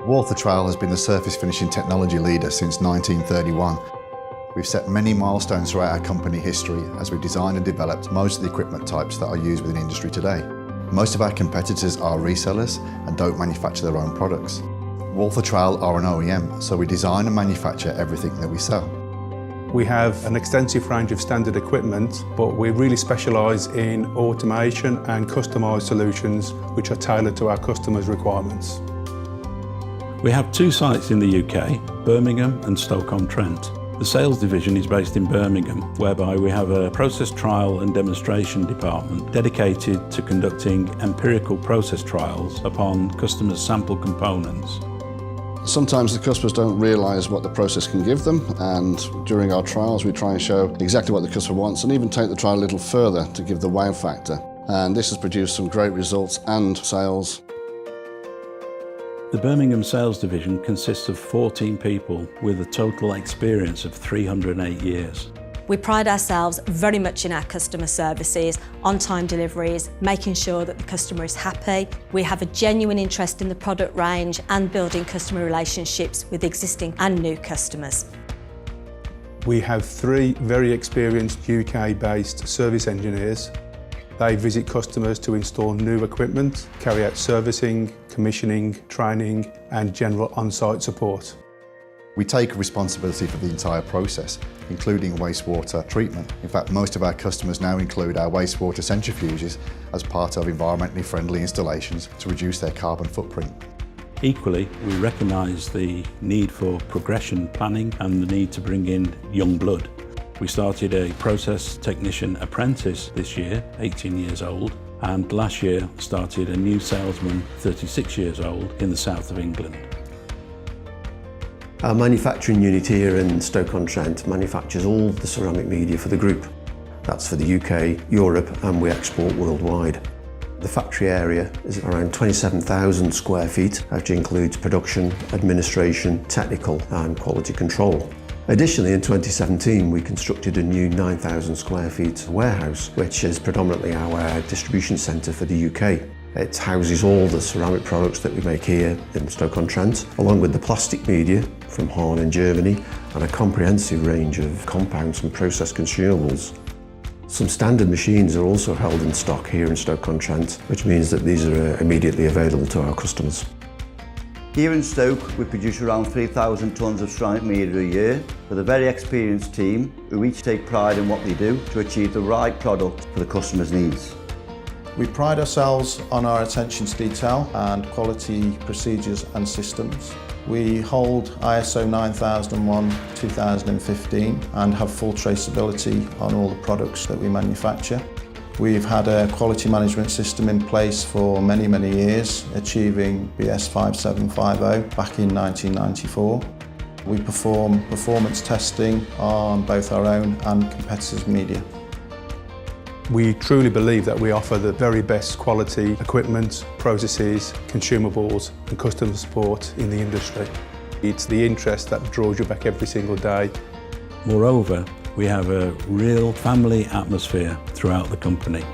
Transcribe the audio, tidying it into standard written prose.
Walther Trowal has been the surface finishing technology leader since 1931. We've set many milestones throughout our company history as we designed and developed most of the equipment types that are used within industry today. Most of our competitors are resellers and don't manufacture their own products. Walther Trowal are an OEM, so we design and manufacture everything that we sell. We have an extensive range of standard equipment, but we really specialise in automation and customised solutions which are tailored to our customers' requirements. We have two sites in the UK, Birmingham and Stoke-on-Trent. The sales division is based in Birmingham, whereby we have a process trial and demonstration department dedicated to conducting empirical process trials upon customers' sample components. Sometimes the customers don't realise what the process can give them, and during our trials we try and show exactly what the customer wants and even take the trial a little further to give the wow factor. And this has produced some great results and sales. The Birmingham sales division consists of 14 people with a total experience of 308 years. We pride ourselves very much in our customer services, on-time deliveries, making sure that the customer is happy. We have a genuine interest in the product range and building customer relationships with existing and new customers. We have three very experienced UK-based service engineers. They visit customers to install new equipment, carry out servicing, commissioning, training and general on-site support. We take responsibility for the entire process, including wastewater treatment. In fact, most of our customers now include our wastewater centrifuges as part of environmentally friendly installations to reduce their carbon footprint. Equally, we recognise the need for progression planning and the need to bring in young blood. We started a process technician apprentice this year, 18 years old, and last year started a new salesman, 36 years old, in the south of England. Our manufacturing unit here in Stoke-on-Trent manufactures all the ceramic media for the group. That's for the UK, Europe, and we export worldwide. The factory area is around 27,000 square feet, which includes production, administration, technical and quality control. Additionally, in 2017, we constructed a new 9,000 square feet warehouse, which is predominantly our distribution centre for the UK. It houses all the ceramic products that we make here in Stoke-on-Trent, along with the plastic media from Hahn in Germany and a comprehensive range of compounds and process consumables. Some standard machines are also held in stock here in Stoke-on-Trent, which means that these are immediately available to our customers. Here in Stoke, we produce around 3,000 tonnes of ceramic media a year with a very experienced team who each take pride in what they do to achieve the right product for the customer's needs. We pride ourselves on our attention to detail and quality procedures and systems. We hold ISO 9001-2015 and have full traceability on all the products that we manufacture. We've had a quality management system in place for many, many years, achieving BS 5750 back in 1994. We perform performance testing on both our own and competitors' media. We truly believe that we offer the very best quality equipment, processes, consumables and customer support in the industry. It's the interest that draws you back every single day. Moreover, we have a real family atmosphere throughout the company.